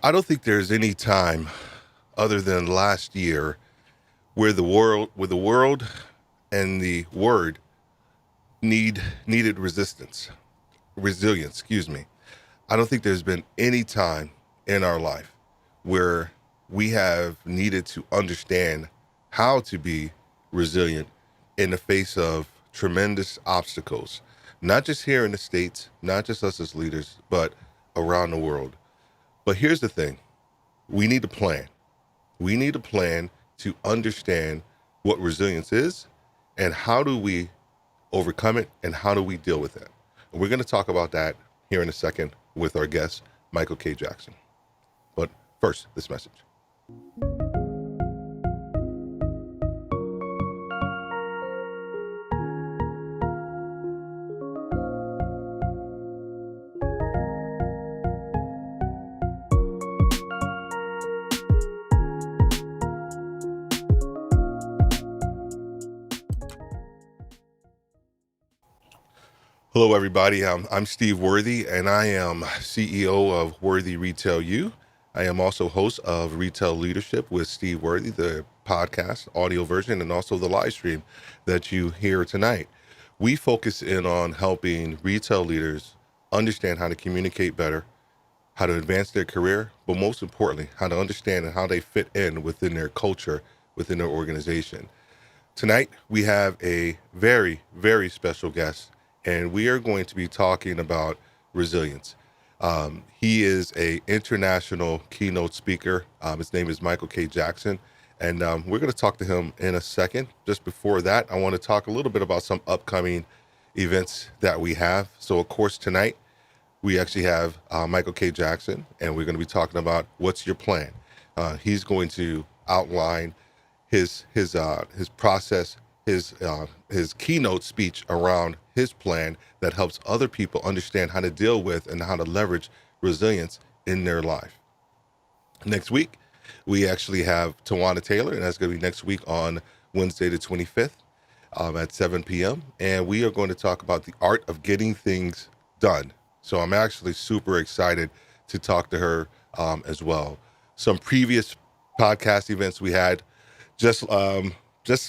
I don't think there's any time other than last year where the world and the word needed resilience, excuse me. I don't think there's been any time in our life where we have needed to understand how to be resilient in the face of tremendous obstacles, not just here in the States, not just us as leaders, but around the world. But here's the thing. We need a plan. We need a plan to understand what resilience is and how do we overcome it and how do we deal with it. And we're going to talk about that here in a second with our guest, Michael K. Jackson. But first, this message. Hello, everybody. I'm Steve Worthy, and I am CEO of Worthy Retail U. I am also host of Retail Leadership with Steve Worthy, the podcast audio version, and also the live stream that you hear tonight. We focus in on helping retail leaders understand how to communicate better, how to advance their career, but most importantly, how to understand and how they fit in within their culture, within their organization. Tonight, we have a very, very special guest, and we are going to be talking about resilience. He is an international keynote speaker. His name is Michael K. Jackson, and we're going to talk to him in a second. Just before that, I want to talk a little bit about some upcoming events that we have. So, of course, tonight, we actually have Michael K. Jackson, and we're going to be talking about what's your plan. He's going to outline his process, his keynote speech around his plan that helps other people understand how to deal with and how to leverage resilience in their life. Next week, we actually have Tawana Taylor, and that's going to be next week on Wednesday the 25th at 7 p.m. And we are going to talk about the art of getting things done. So I'm actually super excited to talk to her as well. Some previous podcast events we had just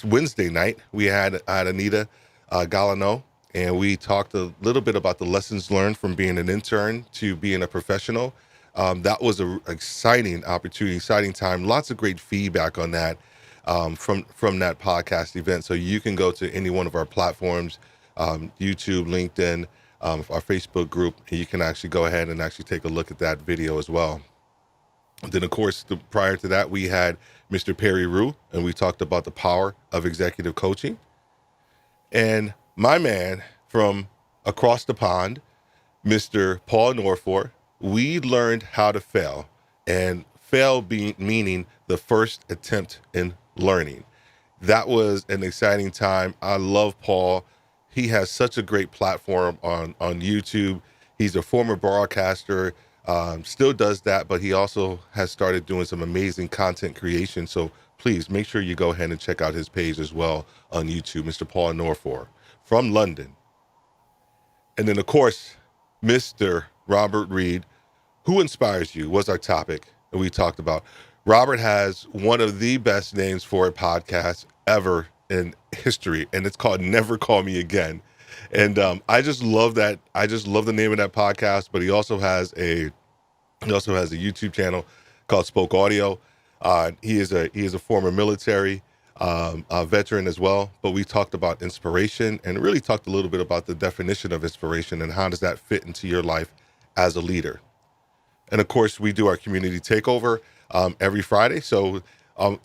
Wednesday night, we had Anita Galano, and we talked a little bit about the lessons learned from being an intern to being a professional. That was an exciting opportunity, exciting time. Lots of great feedback on that from that podcast event. So you can go to any one of our platforms, YouTube, LinkedIn, our Facebook group, and you can actually go ahead and actually take a look at that video as well. Then, of course, prior to that, we had Mr. Perry Rue, and we talked about the power of executive coaching. And my man from across the pond, Mr. Paul Norfor, we learned how to fail, and fail meaning the first attempt in learning. That was an exciting time. I love Paul. He has such a great platform on YouTube. He's a former broadcaster. Still does that, but he also has started doing some amazing content creation. So please make sure you go ahead and check out his page as well on YouTube, Mr. Paul Norfor from London. And then, of course, Mr. Robert Reed, who inspires you, was our topic that we talked about. Robert has one of the best names for a podcast ever in history, and it's called Never Call Me Again. And I just love that. I just love the name of that podcast. But he also has a YouTube channel called Spoke Audio. He is a former military veteran as well. But we talked about inspiration and really talked a little bit about the definition of inspiration and how does that fit into your life as a leader. And of course, we do our community takeover every Friday. So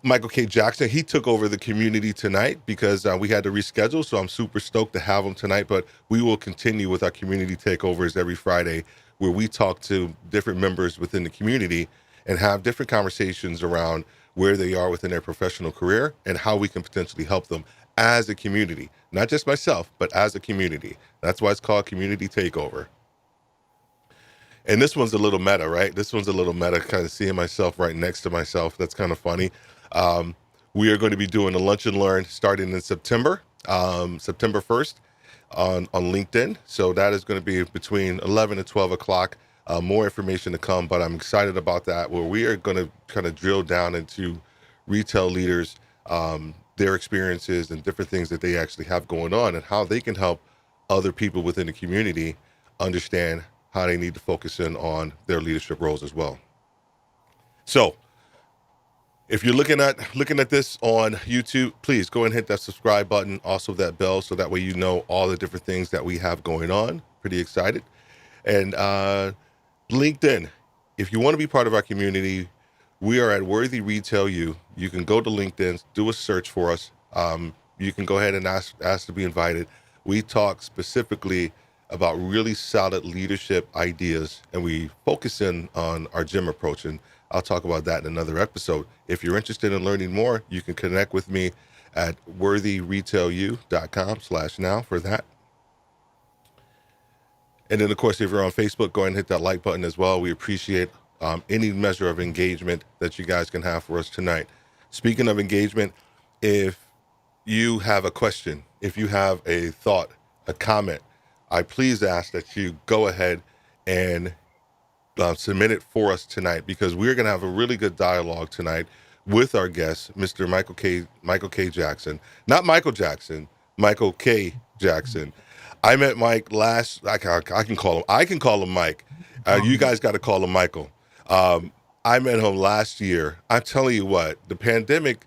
Michael K. Jackson, he took over the community tonight because we had to reschedule. So I'm super stoked to have him tonight. But we will continue with our community takeovers every Friday, where we talk to different members within the community and have different conversations around where they are within their professional career and how we can potentially help them as a community. Not just myself, but as a community. That's why it's called Community Takeover. And this one's a little meta, right? This one's a little meta, kind of seeing myself right next to myself. That's kind of funny. We are going to be doing a lunch and learn starting in September 1st on LinkedIn. So that is going to be between 11 and 12 o'clock More information to come, but I'm excited about that, where we are going to kind of drill down into retail leaders, their experiences and different things that they actually have going on and how they can help other people within the community understand how they need to focus in on their leadership roles as well. So if you're looking at this on YouTube, please go and hit that subscribe button, also that bell, so that way you know all the different things that we have going on. Pretty excited. And LinkedIn, if you want to be part of our community, we are at Worthy Retail U. You can go to LinkedIn, do a search for us. You can go ahead and ask to be invited. We talk specifically about really solid leadership ideas, and we focus in on our gym approach. And I'll talk about that in another episode. If you're interested in learning more, you can connect with me at worthyretailu.com/now for that. And then, of course, if you're on Facebook, go ahead and hit that like button as well. We appreciate any measure of engagement that you guys can have for us tonight. Speaking of engagement, if you have a question, if you have a thought, a comment, I please ask that you go ahead and submit it for us tonight, because we're going to have a really good dialogue tonight with our guest, Mr. Michael K. Jackson. Not Michael Jackson, Michael K. Jackson. I met Mike last. I can call him Mike. You guys got to call him Michael. I met him last year. I'm telling you what, the pandemic,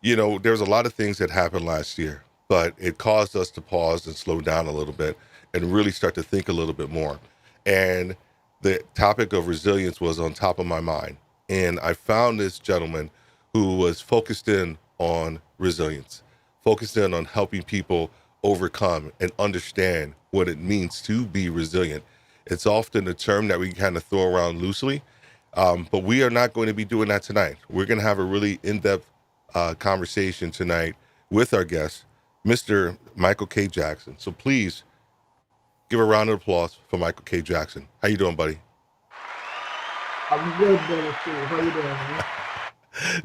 there's a lot of things that happened last year, but it caused us to pause and slow down a little bit and really start to think a little bit more. And the topic of resilience was on top of my mind. And I found this gentleman who was focused in on resilience, focused in on helping people overcome and understand what it means to be resilient. It's often a term that we kind of throw around loosely, but we are not going to be doing that tonight. We're going to have a really in-depth conversation tonight with our guest, Mr. Michael K. Jackson. So please give a round of applause for Michael K. Jackson. How you doing, buddy? I'm good, brother. How you doing, man?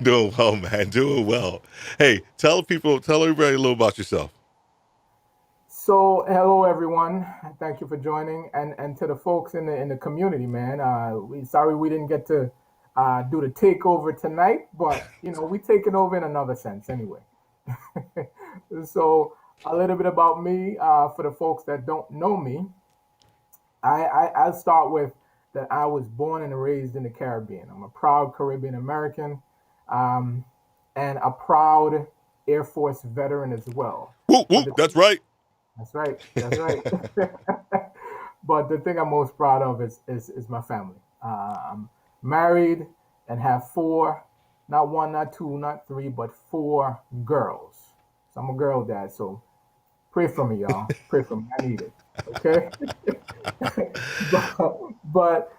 Doing well, man. Doing well. Hey, tell everybody a little about yourself. So, hello everyone. Thank you for joining, and to the folks in the community, man. Sorry we didn't get to do the takeover tonight, but we taking over in another sense anyway. So, a little bit about me for the folks that don't know me. I'll start with that I was born and raised in the Caribbean. I'm a proud Caribbean American, um, and a proud Air Force veteran as well. Whoop, But whoop, that's right. that's right. That's right. But the thing I'm most proud of is my family. I'm married and have four, not one, not two, not three, but four girls. So I'm a girl dad. So pray for me, y'all. Pray for me. I need it. Okay. but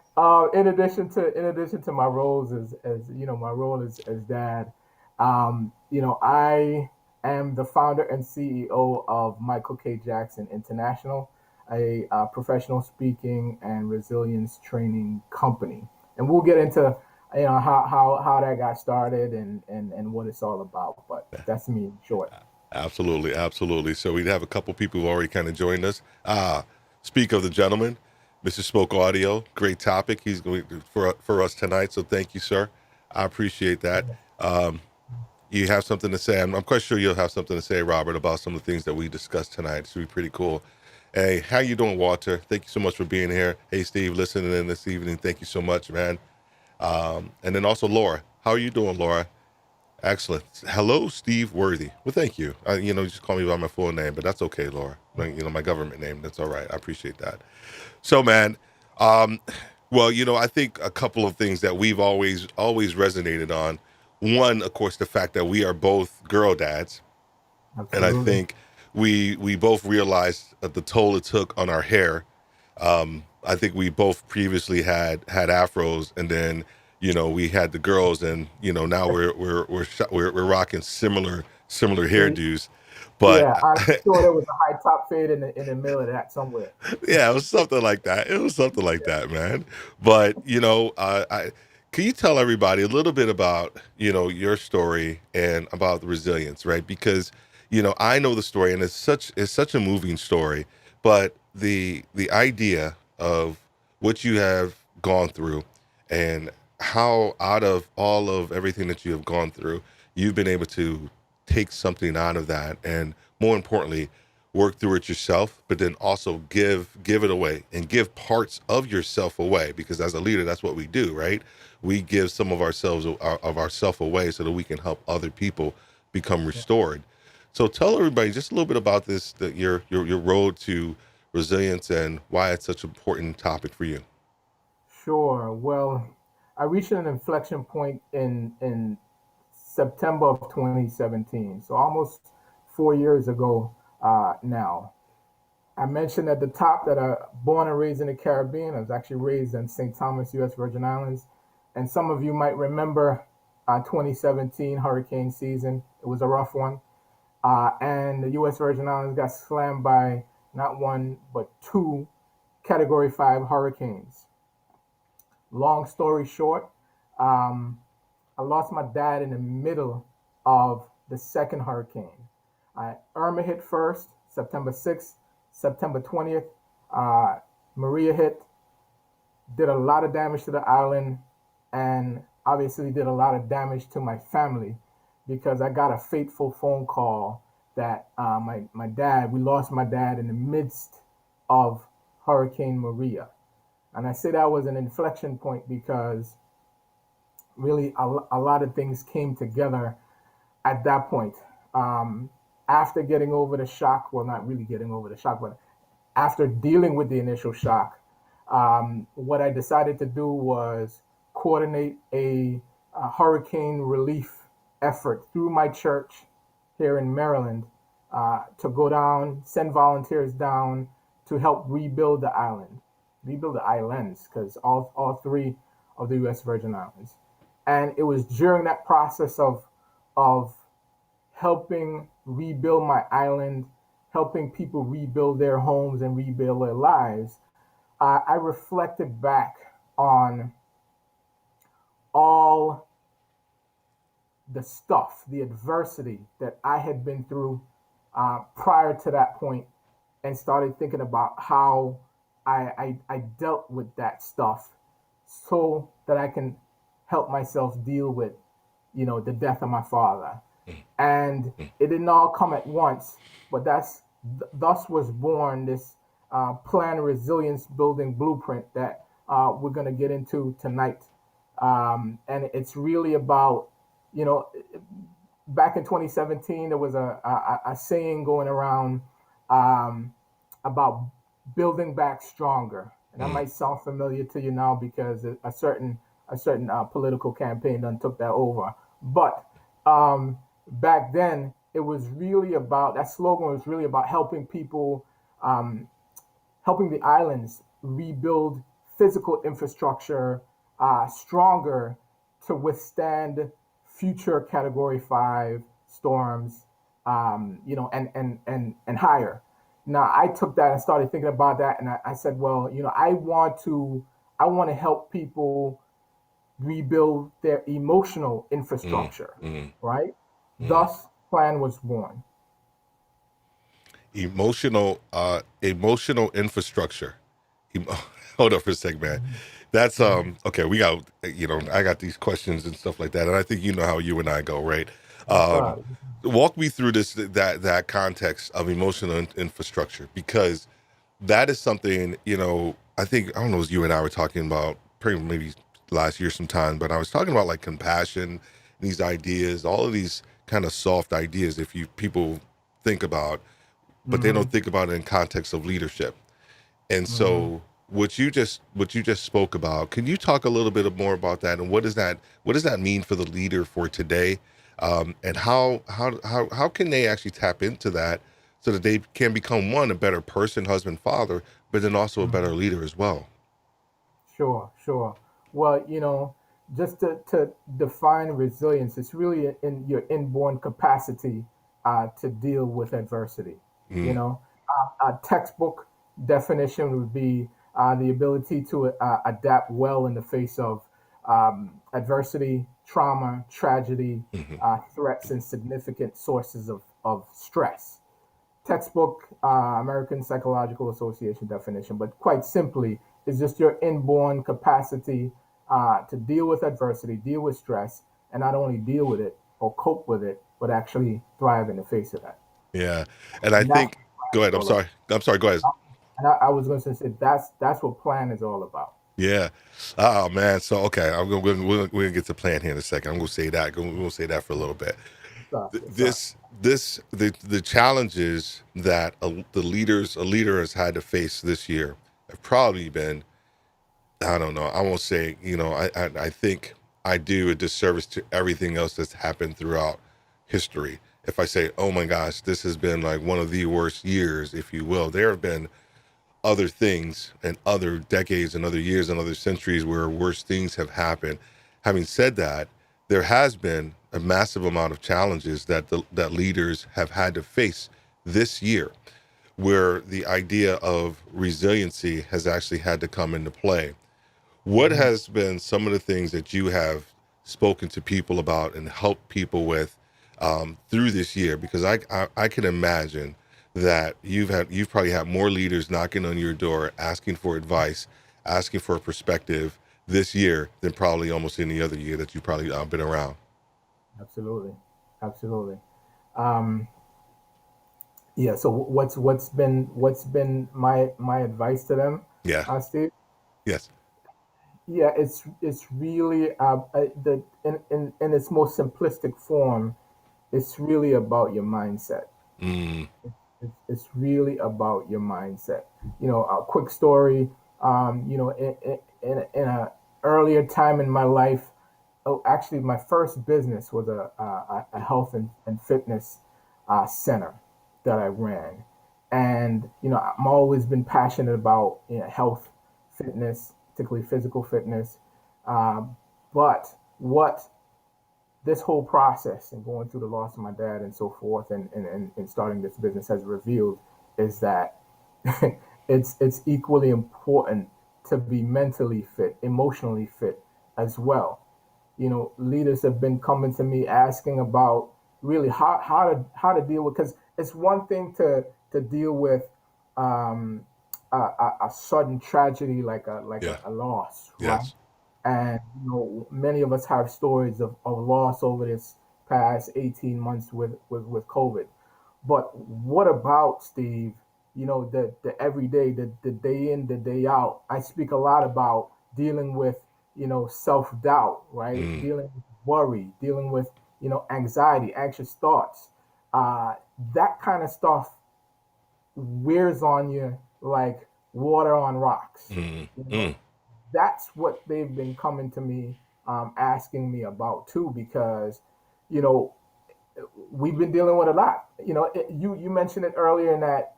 in addition to my roles as my role as dad, I am the founder and CEO of Michael K. Jackson International, a professional speaking and resilience training company. And we'll get into how that got started and what it's all about. But that's me in short. Absolutely, absolutely. So we have a couple people who already kind of joined us. Speak of the gentleman, Mr. Spoke Audio. Great topic. He's going for us tonight. So thank you, sir. I appreciate that. You have something to say. I'm quite sure you'll have something to say, Robert, about some of the things that we discussed tonight. It should be pretty cool. Hey, how you doing, Walter? Thank you so much for being here. Hey, Steve, listening in this evening. Thank you so much, man. And then also Laura. How are you doing, Laura? Excellent. Hello, Steve Worthy. Well, thank you. Just call me by my full name, but that's okay, Laura. My government name. That's all right. I appreciate that. So, man, well, I think a couple of things that we've always resonated on. One, of course, the fact that we are both girl dads, and I Absolutely. think we both realized the toll it took on our hair. I think we both previously had afros, and then we had the girls, and now we're rocking similar hairdos, but Yeah, I'm sure there was a high top fade in the middle of that somewhere. yeah, it was something like that. It was something like that, man. But can you tell everybody a little bit about your story and about the resilience, right? Because I know the story, and it's such a moving story, but the idea of what you have gone through, and how out of all of everything that you have gone through, you've been able to take something out of that, and more importantly, work through it yourself, but then also give it away and give parts of yourself away, because as a leader, that's what we do, right? We give some of ourselves of ourself away so that we can help other people become Yeah. restored. So tell everybody just a little bit about this, that your road to resilience and why it's such an important topic for you. Sure. Well, I reached an inflection point in September of 2017, so almost 4 years ago now. I mentioned at the top that I born and raised in the Caribbean. I was actually raised in St. Thomas, U.S. Virgin Islands, and some of you might remember 2017 hurricane season. It was a rough one, and the U.S. Virgin Islands got slammed by not one but two Category 5 hurricanes. Long story short, um, I lost my dad in the middle of the second hurricane. Irma hit first, September 6th, September 20th. Uh, Maria hit, did a lot of damage to the island, and obviously did a lot of damage to my family because I got a fateful phone call that my dad, we lost my dad in the midst of Hurricane Maria. And I say that was an inflection point because really a lot of things came together at that point. Um, After getting over the shock, well, not really getting over the shock, but after dealing with the initial shock, what I decided to do was coordinate a hurricane relief effort through my church here in Maryland to go down, send volunteers down to help rebuild the islands, because all three of the U.S. Virgin Islands. And it was during that process of helping rebuild my island, helping people rebuild their homes and rebuild their lives, I reflected back on all the stuff, the adversity that I had been through prior to that point, and started thinking about how I dealt with that stuff so that I can help myself deal with, the death of my father. And it didn't all come at once, but thus was born this plan resilience building blueprint that we're going to get into tonight. And it's really about, you know, back in 2017, there was a saying going around um, about building back stronger, and that Mm. might sound familiar to you now because a certain political campaign done took that over. But back then, it was really about that slogan was really about helping people, um, helping the islands rebuild physical infrastructure stronger to withstand future Category 5 storms, and higher. Now, I took that and started thinking about that, and I said, well, I want to help people rebuild their emotional Mm. infrastructure, Mm. right? Mm. Thus, Plan was born. Emotional infrastructure. Emo- Hold up for a sec, man. That's Mhm. okay. We got, I got these questions and stuff like that, and I think you know how you and I go, right? Yes, Um, sir. Walk me through that context of emotional infrastructure, because that is something, I think, I don't know, as you and I were talking about pretty maybe last year sometime, but I was talking about like compassion, these ideas, all of these kind of soft ideas, if you people think about, but they don't Hmm. think about it in context of leadership. And Hmm. so what you just spoke about, can you talk a little bit more about that, and what does that mean for the leader for today, and how can they actually tap into that so that they can become, one, a better person, husband, father, but then also a better Hmm. leader as well. Sure, sure. Well, just to define resilience, it's really in your inborn capacity to deal with adversity. You Mm. know, a textbook definition would be the ability to adapt well in the face of adversity, trauma, tragedy, Hmm. threats, and significant sources of stress. Textbook American Psychological Association definition, but quite simply, It's just your inborn capacity to deal with adversity, deal with stress, and not only deal with it or cope with it, but actually thrive in the face of that. Yeah. And I And that's think, what plan go is ahead. I'm all about. sorry. I'm sorry. Go ahead. And I was going to say that's what plan is all about. Yeah. Oh man. So okay, we're gonna get to plan here in a second. I'm gonna say that. We'll say that for a little bit. Yes, sir. Yes, sir. The challenges that a leader has had to face this year have probably been, I don't know, I won't say, I think I do a disservice to everything else that's happened throughout history if I say, oh my gosh, this has been like one of the worst years, if you will. There have been other things and other decades and other years and other centuries where worse things have happened. Having said that, there has been a massive amount of challenges that leaders have had to face this year, where the idea of resiliency has actually had to come into play. What Hmm. has been some of the things that you have spoken to people about and helped people with through this year? Because I can imagine that you've probably had more leaders knocking on your door asking for advice, asking for a perspective this year than probably almost any other year that you've probably been around. Absolutely, absolutely. Um, yeah. So what's been my advice to them, Yeah. Steve? Yes. Yeah, it's really the in its most simplistic form, it's really about your mindset. Mm, It's really about your mindset. A quick story. In a earlier time in my life, oh, actually, my first business was a health and fitness center that I ran, and I'm always been passionate about health, fitness, particularly physical fitness. Um, but what this whole process and going through the loss of my dad and so forth and starting this business has revealed is that it's equally important to be mentally fit, emotionally fit as well. Leaders have been coming to me asking about really how to deal with, because it's one thing to deal with um, a sudden tragedy like yeah. a loss, right? Yes. And many of us have stories of loss over this past 18 months with COVID. But what about, Steve, the everyday, the day in, the day out? I speak a lot about dealing with, self-doubt, right? Mm, Dealing with worry, dealing with, anxiety, anxious thoughts. Uh, that kind of stuff wears on you like water on rocks. mm, You know, mm. that's what they've been coming to me, asking me about too, because you know we've been dealing with a lot. You mentioned it earlier in that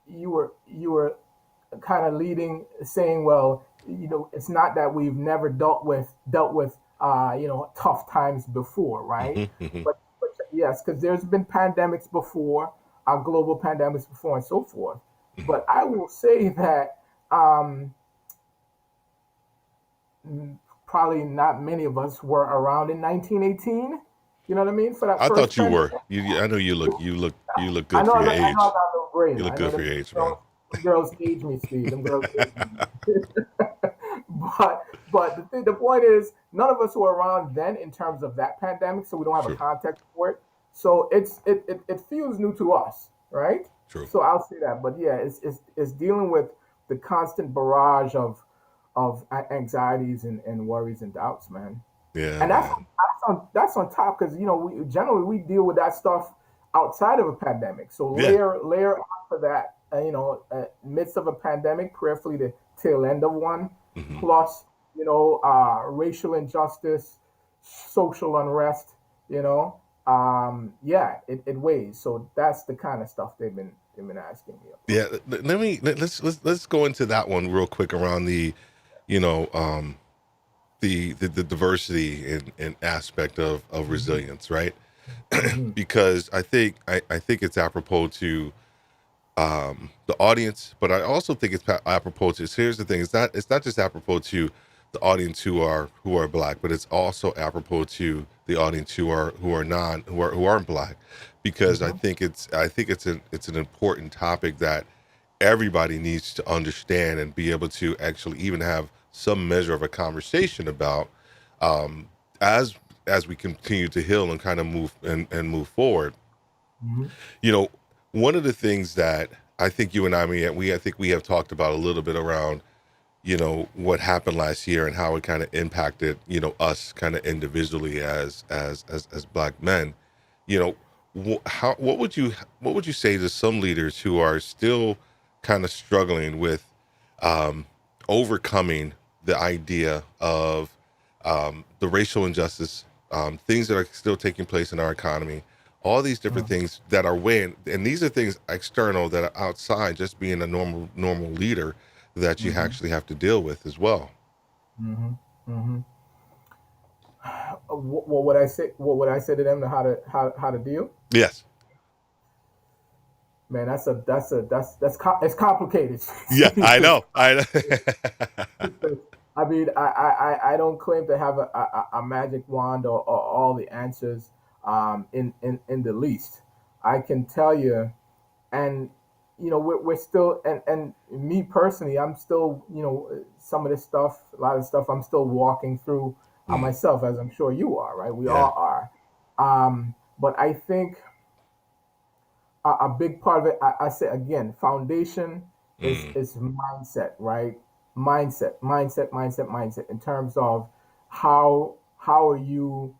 you were kind of leading, saying, well, it's not that we've never dealt with tough times before, right? Mhm, mhm. But yes, because there's been pandemics before, global pandemics before, and so forth. Mhm. But I will say that um, probably not many of us were around in 1918. You know what I mean? For that I first thought you pandemic. were. I know you look I good know for I your got, I know I age. got a little gray You now. look I know good for them your age, man. girls, them girls age me, Steve. Them girls age me. but the point is, none of us were around then in terms of that pandemic, so we don't have a True. context for it. So it feels new to us, right? True. So I'll say that. But yeah, it's dealing with the constant barrage of anxieties and worries and doubts, man. Yeah, And that's man. that's on top, because we generally we deal with that stuff outside of a pandemic. So Yeah. layer on for that, midst of a pandemic, prayerfully the tail end of one, Hmm. plus racial injustice, social unrest. Yeah, it weighs. So that's the kind of stuff they've been asking me about. Yeah. Let's go into that one real quick around you know, um, the diversity and aspect of Hmm. resilience, right? Hmm. Because I think it's apropos to the audience, but I also think it's apropos to. Here's the thing: it's not just apropos to the audience who are black, but it's also apropos to the audience who aren't black, because Hmm. I think it's an important topic that everybody needs to understand and be able to actually even have some measure of a conversation about, um, as we continue to heal and kind of and move forward. Mhm. You know, one of the things that I think you and I think we have talked about a little bit around, what happened last year and how it kind of impacted, us kind of individually as Black men. You know, how what would you say to some leaders who are still kind of struggling with, um, overcoming the idea of, the racial injustice, things that are still taking place in our economy, all these different things that are weighing, and these are things external that are outside just being a normal leader that you Mhm. actually have to deal with as well. Mhm. Mhm. What would I say? What would I say to them to how to deal? Yes. Man, it's complicated. Yeah, I know. I know. I mean, I don't claim to have a magic wand or all the answers in the least. I can tell you, and we're still, and me personally, I'm still, some of this stuff, a lot of stuff I'm still walking through Mm, myself, as I'm sure you are, right? We yeah. all are. But I think a big part of it, I say again, foundation Mm, is mindset, right? Mindset in terms of how are you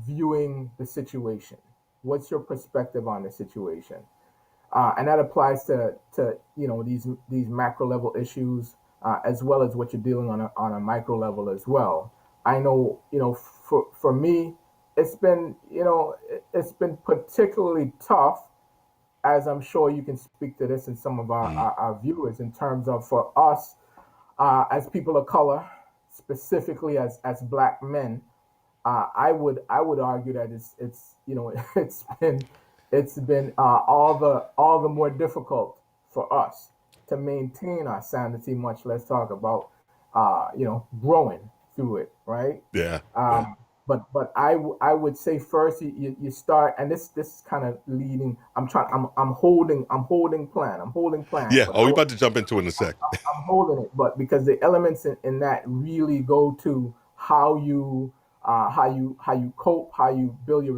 viewing the situation? What's your perspective on the situation? And that applies to these macro level issues, as well as what you're dealing on a micro level as well. I know, for me, it's been particularly tough, as I'm sure you can speak to this in some of mm, our viewers, in terms of for us, as people of color, specifically as Black men. I would argue that it's it's been all the more difficult for us to maintain our sanity, much less talk about growing through it, right? yeah. Yeah. But I would say first you start, and this is kind of leading. I'm holding plan, Yeah. but Oh, we about to jump into it in a sec. I'm holding it, but because the elements in that really go to how you cope, how you build your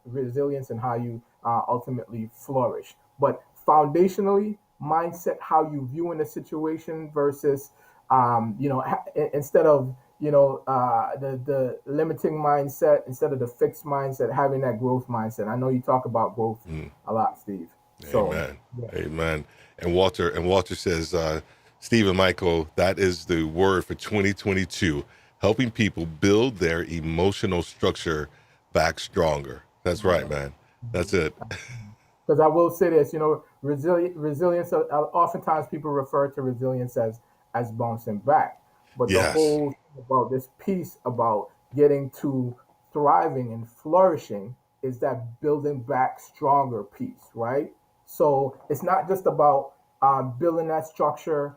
resilience, and how you ultimately flourish. But foundationally, mindset, how you view in a situation versus instead of the limiting mindset, instead of the fixed mindset, having that growth mindset. I know you talk about growth Mm, a lot, Steve. So amen. yeah. Amen. And Walter says, Steve and Michael, that is the word for 2022, helping people build their emotional structure back stronger. That's right, man. That's it. Because I will say this, resilience. Oftentimes, people refer to resilience as bouncing back, but the Yes. whole thing about this piece about getting to thriving and flourishing is that building back stronger piece, right? So it's not just about building that structure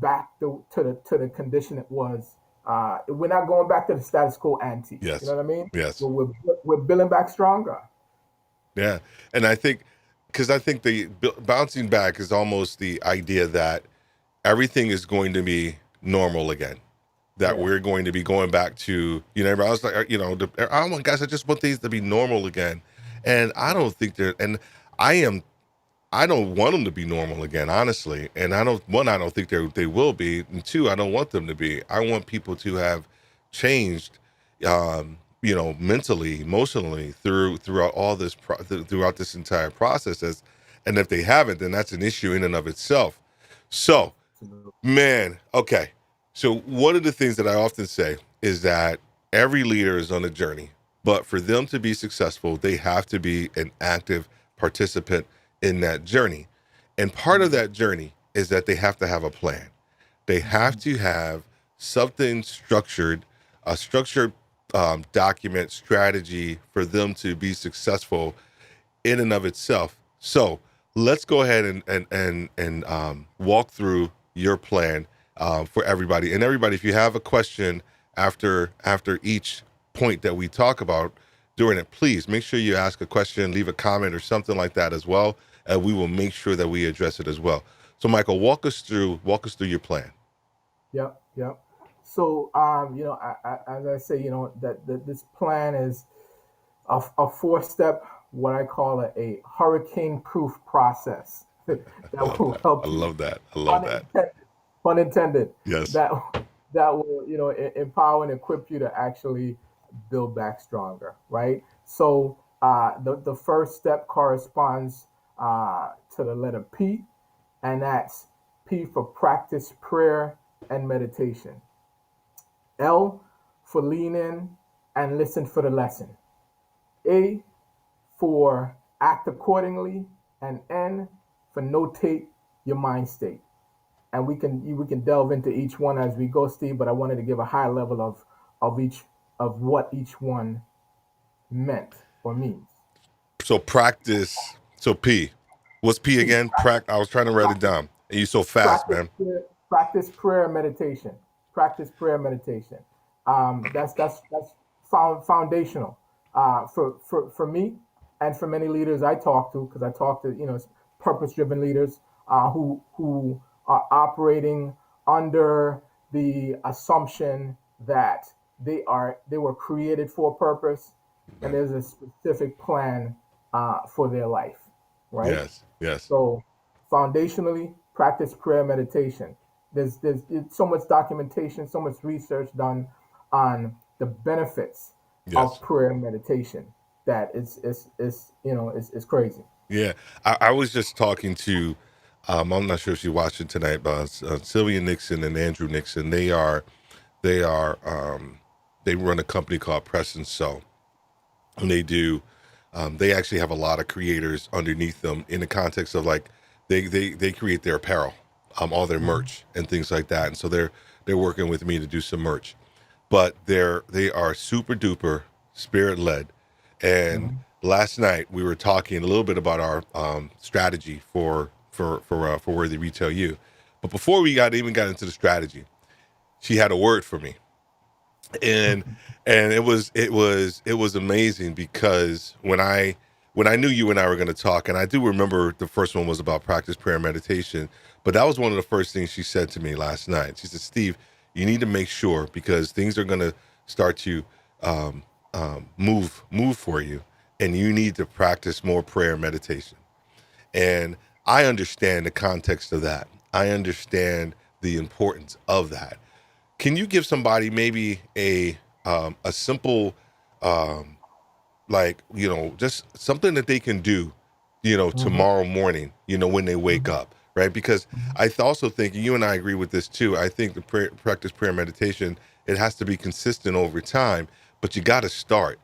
back to the condition it was. We're not going back to the status quo ante. You know Yes. what I mean? Yes. We're building back stronger. Yeah. And I think, because I think the bouncing back is almost the idea that everything is going to be normal again, that Yeah. we're going to be going back to, I was like, oh my gosh, I just want things to be normal again. And I don't think they're, and I am, I don't want them to be normal again, honestly. And I don't think they will be. And two, I don't want them to be. I want people to have changed, mentally, emotionally throughout all this, throughout this entire process. And if they haven't, then that's an issue in and of itself. So, man, okay. So one of the things that I often say is that every leader is on a journey, but for them to be successful, they have to be an active participant in that journey. And part of Mhm. that journey is that they have to have a plan. They have Mhm. to have something structured, a structured, document strategy for them to be successful in and of itself. So let's go ahead and walk through your plan, for everybody. And everybody, if you have a question after each point that we talk about during it, please make sure you ask a question, leave a comment or something like that as well, and we will make sure that we address it as well. So Michael, walk us through your plan. Yep, yep. So, as I say, that this plan is a four-step, what I call a hurricane-proof process that I love will that. I help you, love that. I love pun that. intended, pun intended, Yes. that that will, empower and equip you to actually build back stronger, right? So, the first step corresponds to the letter P, and that's P for practice, prayer, and meditation. L for lean in and listen for the lesson. A for act accordingly, and N for notate your mind state. And we can delve into each one as we go, Steve. But I wanted to give a high level of each of what each one meant or means. So practice. So P. What's P P, again? I was trying to write it practice, down. And you so fast, practice man. prayer, practice prayer meditation. Practice prayer meditation. That's foundational for me and for many leaders I talk to, because I talk to purpose driven leaders who are operating under the assumption that they were created for a purpose, and Man. there's a specific plan for their life, right? Yes. Yes. So foundationally, practice prayer meditation. There's so much documentation, so much research done on the benefits of Yes. prayer and meditation that it's crazy. Yeah. I was just talking to. I'm not sure if you watched it tonight, but Sylvia Nixon and Andrew Nixon. They are. They run a company called Press and Sew, and they do. They actually have a lot of creators underneath them in the context of like they create their apparel, all their Mhm. merch and things like that. And so they're working with me to do some merch, but they are super duper spirit led. And Mhm. last night we were talking a little bit about our strategy for Worthy Retail U. But before we got into the strategy, she had a word for me, and it was amazing because when I knew you and I were going to talk, and I do remember the first one was about practice prayer and meditation, but that was one of the first things she said to me last night. She said, Steve, you need to make sure, because things are going to start to move for you, and you need to practice more prayer and meditation. And I understand the context of that. I understand the importance of that. Can you give somebody maybe a simple, um, like, just something that they can do, Mhm. tomorrow morning, when they wake Mhm. up, right? Because Mhm. also think, you and I agree with this too. I think the practice prayer meditation, it has to be consistent over time, but you got to start.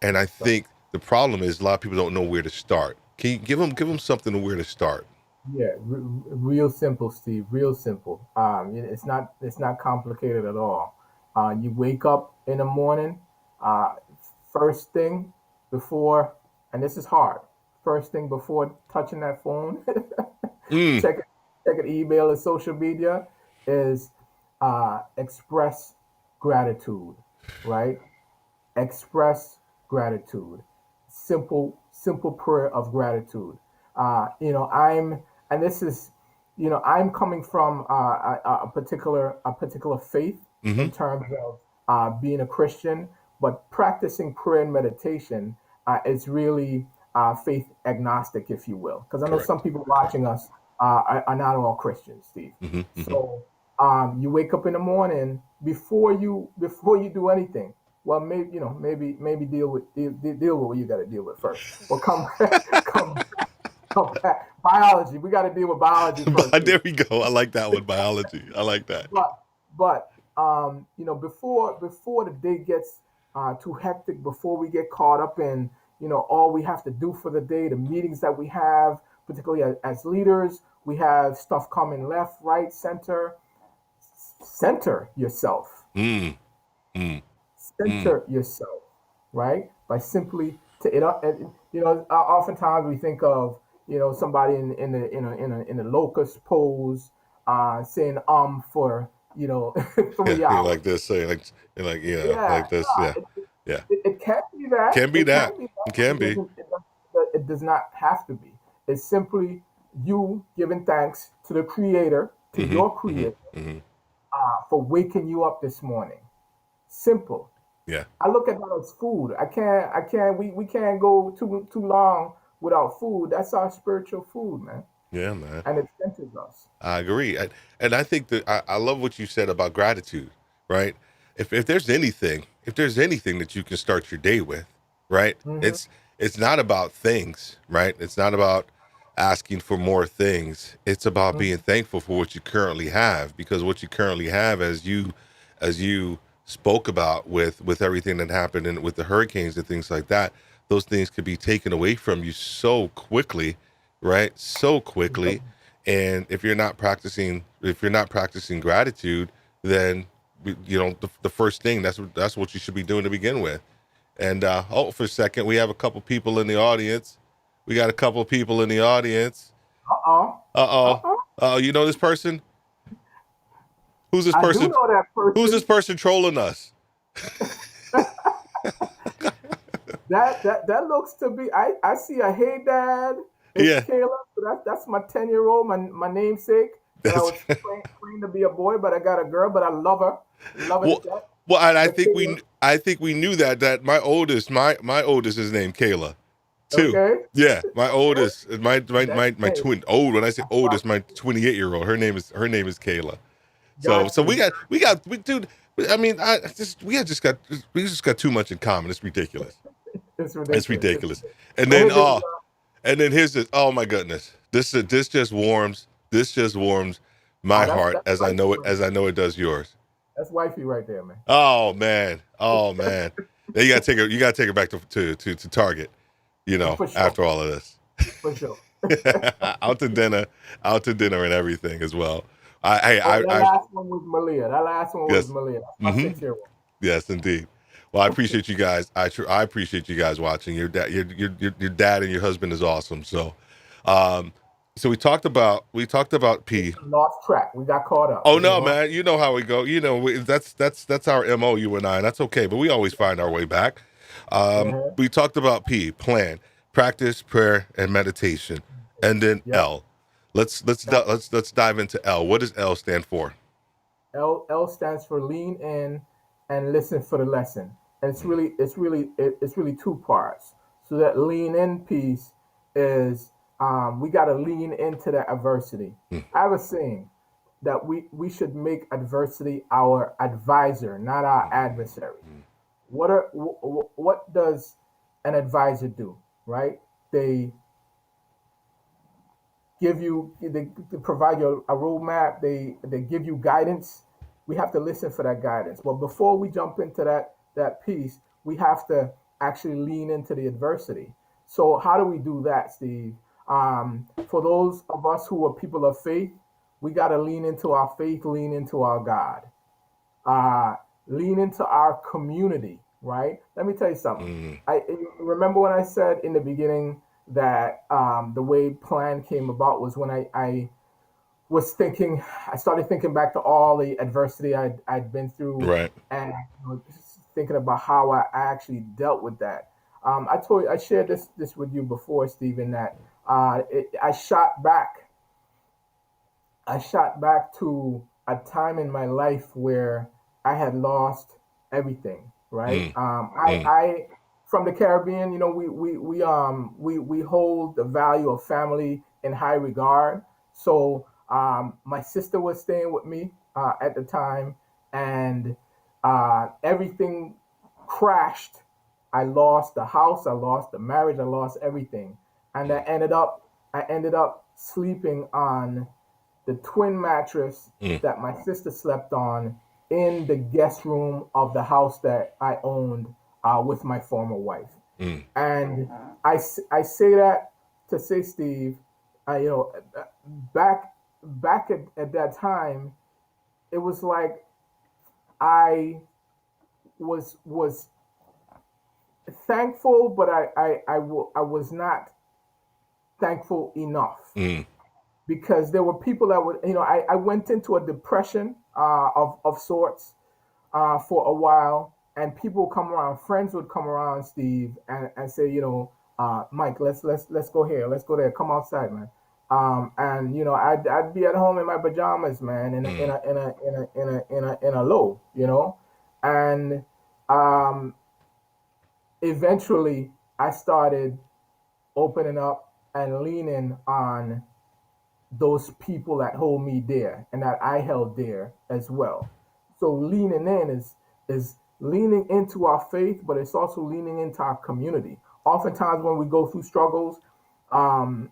And I So, think the problem is a lot of people don't know where to start. Can you give them something to where to start? yeah, real simple, Steve. Real simple. It's not complicated at all. You wake up in the morning, uh, first thing before, and this is hard. First thing before touching that phone, Mm, check check an email or social media, is express gratitude, right? Express gratitude. Simple prayer of gratitude. And this is, I'm coming from a particular faith mm-hmm. in terms of being a Christian, but practicing prayer and meditation is really faith agnostic, if you will, because I know some Correct. people watching us are not all Christians, Steve. Mm-hmm. Mm-hmm. So you wake up in the morning, before you do anything. Well, maybe deal with what you got to deal with first. Well, come come back. Biology. We got to deal with biology first, But Steve. there we go. I like that one. Biology. I like that. But before the day gets too hectic, before we get caught up in all we have to do for the day, the meetings that we have, particularly as leaders, we have stuff coming left, right, center. Center yourself. Mm, mm, mm. Center yourself, right? By simply to it. Oftentimes we think of somebody in a locust pose, saying for Yeah, 3 hours. like this. Say like Yeah, like this. Yeah, yeah. it can be that. Can be It that. can be It that, but can be. it does not have to be. It's simply, you giving thanks to the creator, to Mm-hmm. your Mm-hmm. creator, Mm-hmm. for waking you up this morning. Simple. Yeah. I look at that as food. We can't go too long without food. That's our spiritual food, man. Yeah, man. And it centers us. I agree. And I think that I love what you said about gratitude, right? If there's anything that you can start your day with, right? Hmm. It's not about things, right? It's not about asking for more things. It's about being Hmm. thankful for what you currently have, because what you currently have, as you spoke about with everything that happened and with the hurricanes and things like that, those things could be taken away from you so quickly, right? So quickly. And if you're not practicing gratitude, then the first thing, that's what you should be doing to begin with. And hold for a second, we have a couple people in the audience. We got a couple people in the audience. Uh-oh. Uh-oh. Uh-oh. You know this person? Who's this I do person? know that Who's this person. person trolling us? That looks to be. I see a hey dad. It's Yeah. Caleb. So that's my 10-year old, my namesake that I That's was trained to be a boy, but I got a girl, but I love her, love her to well, death. and So Caleb, I think we knew that my oldest is named Kayla too. okay, Yeah, my okay. oldest, my Hey, twin. Old, when I say that's why. oldest, my 28-year-old. Her name is Kayla. So Got you. dude. I mean, we just got too much in common. It's ridiculous. It's It's ridiculous. It's ridiculous. ridiculous. And But then hey, baby here's this. Oh my goodness, this just warms my girl. heart That's wifey right as I know it does yours. That's wifey right there, man. Oh man, oh man. Now you gotta take her back to Target. For sure. After all of this, For sure. out to dinner, and everything as well. I Oh, I, that I last one was Malia. That last one was yes, Malia. That's my mm-hmm, 6-year-old. yes, indeed. Well, I appreciate you guys. I appreciate you guys watching. Your dad and your husband is awesome. Um, so we talked about P. Lost track. We got caught up. Oh We no, lost. man! You know how we go. That's our mo. You and I, and that's okay. But we always find our way back. Uh-huh. We talked about P, plan, practice, prayer, and meditation, and then Yep. L. L. Let's dive into L. What does L stand for? L stands for lean in and listen for the lesson. And it's really two parts. So that lean in piece is, we got to lean into that adversity. Mm, I was saying that we should make adversity our advisor, not our adversary. mm, What does an advisor do? Right? They they provide you a roadmap. They give you guidance. We have to listen for that guidance. But before we jump into that piece, we have to actually lean into the adversity. So how do we do that, Steve? For those of us who are people of faith, we got to lean into our faith, lean into our God, uh, lean into our community, right? Let me tell you something. mm, I remember when I said in the beginning that, the way P.L.A.N came about was when I was thinking, I started thinking back to all the adversity I'd been through, right. and just thinking about how I actually dealt with that. I shared this with you before, Stephen, that I shot back to a time in my life where I had lost everything. Right. Mm, mm, I from the Caribbean. We hold the value of family in high regard. So, my sister was staying with me at the time, and everything crashed. I lost the house. I lost the marriage. I lost everything, and mm, I ended up sleeping on the twin mattress mm, that my sister slept on in the guest room of the house that I owned, with my former wife. mm, And I say that to say, Steve, you know, back at that time, it was like I was thankful, but I was not thankful enough, mm, because there were people that would, I went into a depression, of sorts, for a while, and people would come around, friends would come around, Steve, and say, Mike, let's go here, let's go there, come outside, man. And I'd be at home in my pajamas, man, Mm. in a low, and um, eventually I started opening up and leaning on those people that hold me dear and that I held dear as well. So leaning in is leaning into our faith, but it's also leaning into our community. Oftentimes when we go through struggles, um,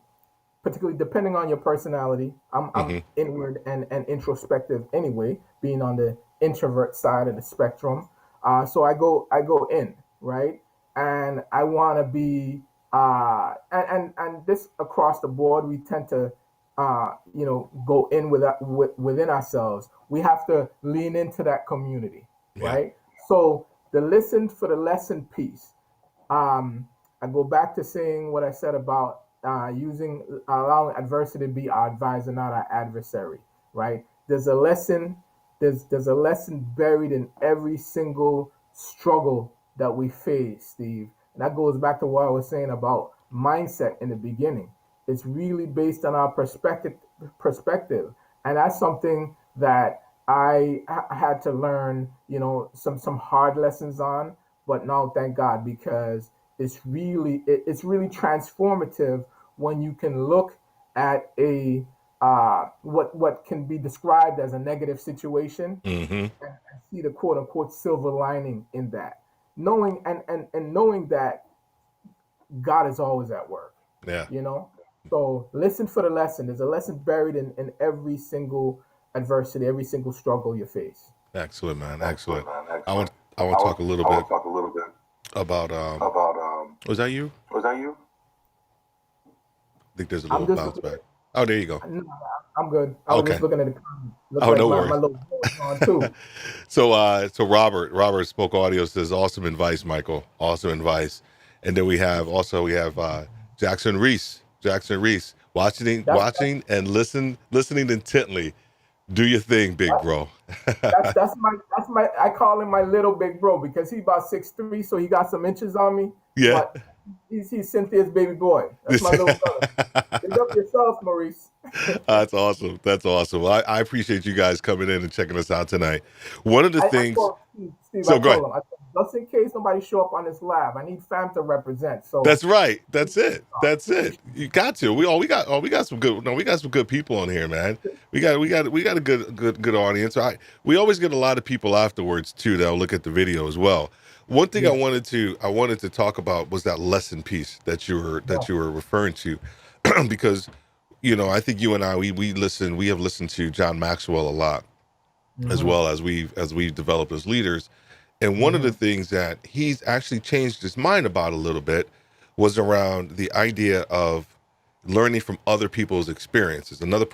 particularly depending on your personality. I'm Hmm. inward and introspective anyway, being on the introvert side of the spectrum. So I go in, right, and I want to be and this across the board. We tend to go in within ourselves. We have to lean into that community, Yeah. right? So the listen for the lesson piece, um, I go back to saying what I said about allowing adversity to be our advisor, not our adversary. Right? There's a lesson. There's a lesson buried in every single struggle that we face, Steve. And that goes back to what I was saying about mindset in the beginning. It's really based on our perspective, and that's something that I had to learn. Some hard lessons on, but now thank God, because it's really transformative when you can look at a what can be described as a negative situation, Hmm. and see the quote unquote silver lining in that, knowing that God is always at work, Yeah. you know. So listen for the lesson. There's a lesson buried in every single adversity, every single struggle you face. Excellent, man. Excellent, Excellent. man. I want Excellent. I want I to want talk a little I bit want to talk a little bit about about was that you? was that you? I think there's a I'm little just bounce back. Oh, there you go. no, I'm good. I was just Okay. looking at the comments. Looks Oh, like no my worries. little boy is on too. So Robert Spoke Audio says awesome advice, Michael. Awesome advice. And then we have Jackson Reese That's watching and listening intently. Do your thing, big bro. that's my I call him my little big bro because he's about 6'3", so he got some inches on me. Yeah. But he's Cynthia's baby boy. That's my little brother. Big up yourself, Maurice. That's awesome. That's awesome. Well, I appreciate you guys coming in and checking us out tonight. One of the I things, told Steve, I so go ahead. told him, just in case nobody show up on this live, I need fam to represent. So That's right. That's it. That's it. You got to. We got some good. No, we got some good people on here, man. We got a good audience. We always get a lot of people afterwards too that'll look at the video as well. One thing yeah, I wanted to talk about was that lesson piece yeah. that you were referring to, because I think you and I we have listened to John Maxwell a lot, as Mm-hmm, well as we've developed as leaders. And one of the mm-hmm, things that he's actually changed his mind about a little bit was around the idea of learning from other people's experiences, another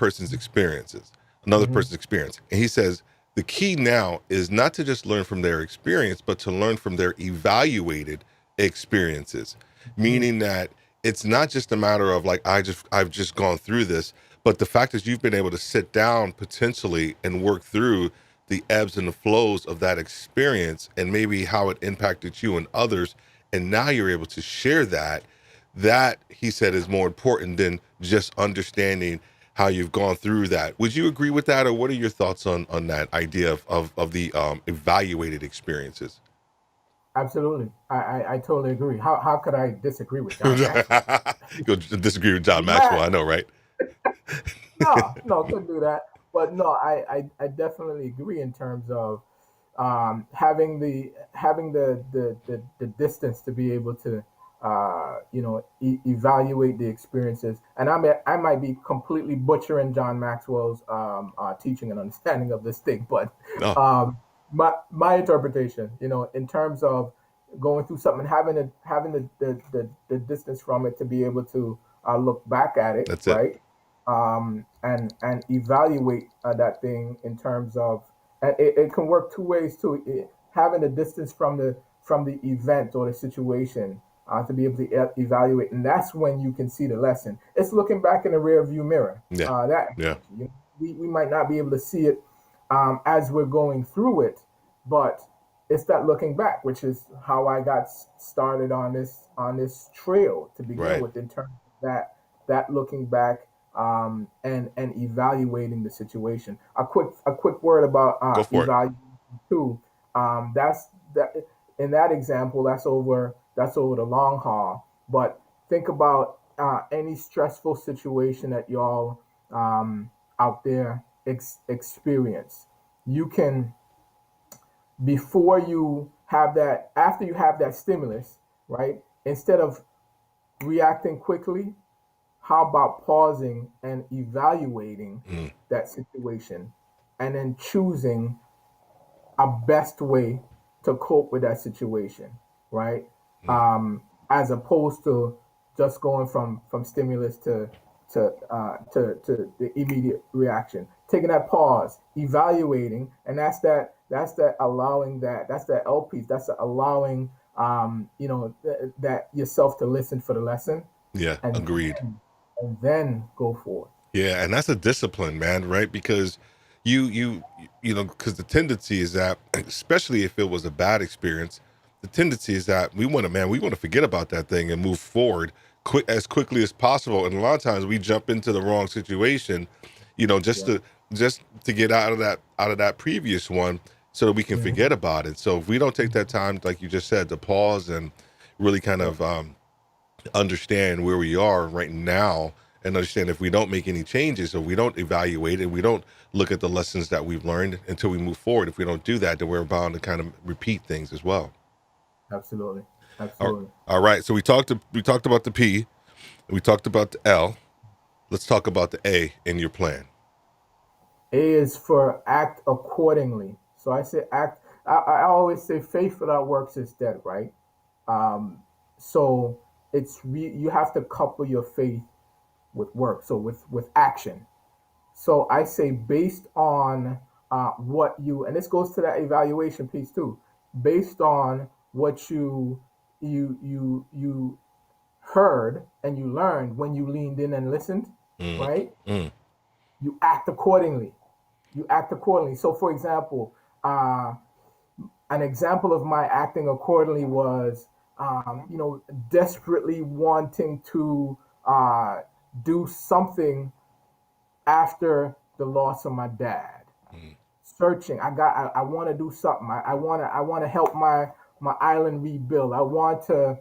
mm-hmm, person's experience. And he says the key now is not to just learn from their experience, but to learn from their evaluated experiences, mm-hmm. meaning that it's not just a matter of like I've just gone through this, but the fact that you've been able to sit down potentially and work through the ebbs and the flows of that experience and maybe how it impacted you and others, and now you're able to share that he said is more important than just understanding how you've gone through that. Would you agree with that, or what are your thoughts on that idea of the evaluated experiences? Absolutely. I totally agree. How could I disagree with John Maxwell? You'll disagree with John Maxwell, Man, I know, right? no, couldn't do that. But no, I definitely agree in terms of having the distance to be able to evaluate the experiences. And I might be completely butchering John Maxwell's teaching and understanding of this thing, but No, um, my interpretation, in terms of going through something, having the distance from it to be able to look back at it, that's it. right? And evaluate that thing in terms of, and it can work two ways too. Having a distance from the event or the situation, to be able to evaluate, and that's when you can see the lesson. It's looking back in the rear view mirror. Yeah. That Yeah. analogy, we might not be able to see it as we're going through it, but it's that looking back, which is how I got started on this trail to begin Right. with. In terms of that looking back, and evaluating the situation. A quick word about Go for it. evaluation too. That's that in that example. That's over the long haul. But think about any stressful situation that y'all out there experience. You can, before you have that, after you have that stimulus, right? Instead of reacting quickly, how about pausing and evaluating Mm, that situation and then choosing a best way to cope with that situation, right? mm. As opposed to just going from stimulus to the immediate reaction, taking that pause, evaluating, and that's that allowing that's that L piece, that's the allowing that yourself to listen for the lesson, Yeah, and agreed. then go forward. Yeah, and that's a discipline, man, right? Because because the tendency is that, especially if it was a bad experience, the tendency is that we want to forget about that thing and move forward as quickly as possible. And a lot of times we jump into the wrong situation, just Yeah. to get out of that previous one, so that we can Mhm. forget about it. So if we don't take that time, like you just said, to pause and really kind Yeah. of understand where we are right now, and understand if we don't make any changes, or we don't evaluate it, we don't look at the lessons that we've learned until we move forward. If we don't do that, then we're bound to kind of repeat things as well. Absolutely. all, Absolutely. all right, so we talked about the P, we talked about the L. Let's talk about the A in your plan. A is for act accordingly. So I say act. I always say faith without works is dead, right? Um, so you have to couple your faith with work. So with action. So I say based on what you, and this goes to that evaluation piece too, based on what you heard and you learned when you leaned in and listened, Mm, right? mm, You act accordingly. You act accordingly. So, for example, uh, an example of my acting accordingly was, desperately wanting to do something after the loss of my dad. mm. Searching, I want to do something. I want to help my island rebuild. I want to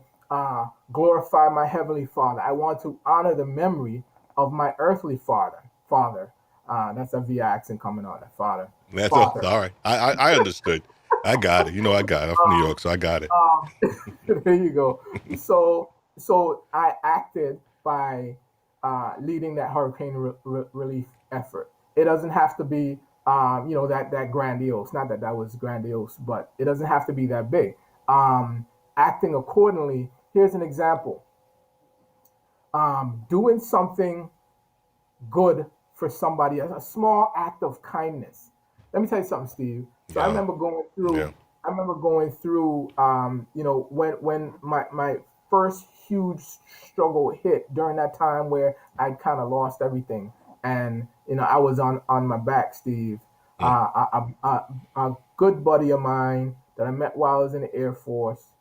glorify my heavenly Father. I want to honor the memory of my earthly father. That's a V accent coming on that father. That's all, Father. all right. I understood. I got it. I got it. I'm from New Um, York, so I got it. there you go. So I acted by leading that hurricane relief effort. It doesn't have to be that grandiose. Not that that was grandiose, but it doesn't have to be that big. Um, Acting accordingly. Here's an example. Doing something good for somebody, a small act of kindness. Let me tell you something, Steve. So I Yeah, remember going yeah. through. I remember going through. When my first huge struggle hit during that time where I kind of lost everything, and I was on my back, Steve. Mm. A good buddy of mine that I met while I was in the Air Force,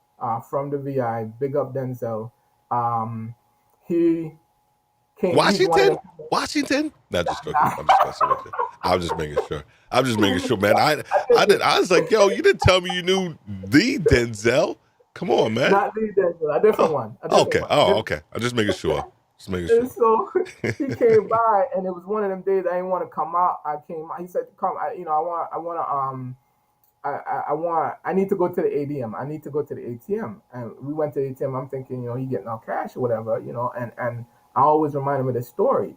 from the VI, big up Denzel. He came. He's one of Washington, them. Washington. Not just joking. I'm just messing with you. I'm just making sure. I'm just making sure, man. I think I did. I was like, yo, you didn't tell me you knew the Denzel. Come on, man. not Lee Denzel, a different Oh, one, a different okay. one. Oh, okay. I'm just making sure. Just making And sure. so he came by, and it was one of them days I didn't want to come out. I came out. He said, "Come, I need to go to the ATM. I need to go to the ATM." And we went to the ATM. I'm thinking, he getting our cash or whatever, and I always remind him of this story.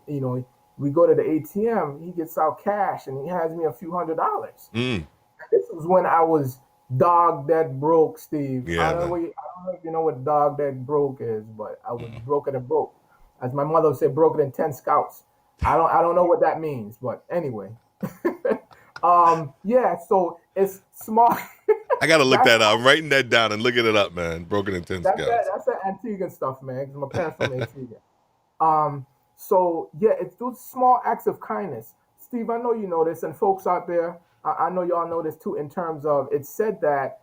We go to the ATM. He gets our cash, and he has me a few $100s. Mm, This was when I was dog dead broke, Steve. yeah, man. I don't know if you know what dog dead broke is, but I was Mm. broken and broke. As my mother would say, broken in 10 scouts. I don't know what that means, but anyway. Yeah, so it's small. I gotta look that's that up. I'm writing that down and looking it up, man. Broken in 10 scouts. that's that Antiguan stuff, man, because my parents from Antigua. Um, so yeah, it's those small acts of kindness. Steve, I know you know this, and folks out there, I know y'all know this too. In terms of, it's said that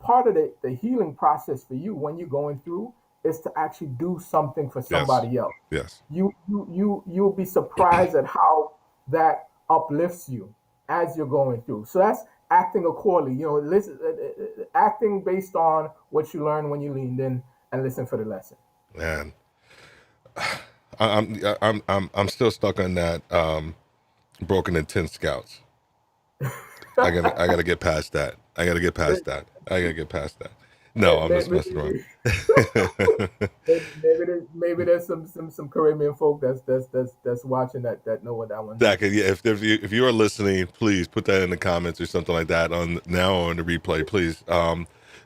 part of the healing process for you when you're going through is to actually do something for Yes. somebody else. Yes. You'll be surprised at how that uplifts you as you're going through. So that's acting accordingly. Listen, acting based on what you learn when you leaned in and listen for the lesson. Man, I'm still stuck on that broken intent scouts. I gotta get past that. I gotta get past that. I gotta get past that. No, I'm just Maybe, messing around. maybe there's some Caribbean folk that's watching that know what that one Zach, means. yeah, if you are listening, please put that in the comments or something like that on now or on the replay, please.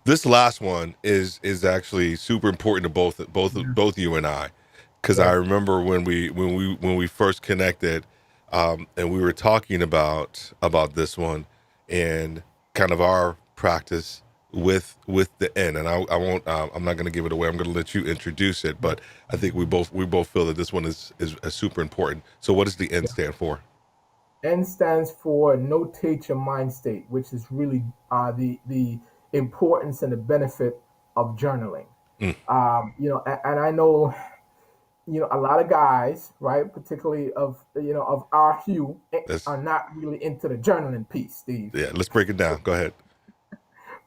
This last one is actually super important to both you and I, because I Yes. remember when we first connected, and we were talking about this one and kind of our practice with the N. And I won't. I'm not going to give it away. I'm going to let you introduce it. But I think we both feel that this one is super important. So what does the N stand for? N stands for notate your mind state, which is really the importance and the benefit of journaling. Mm, And I know, a lot of guys, right, particularly of our hue, that's are not really into the journaling piece, Steve. yeah. Let's break it down. Go ahead.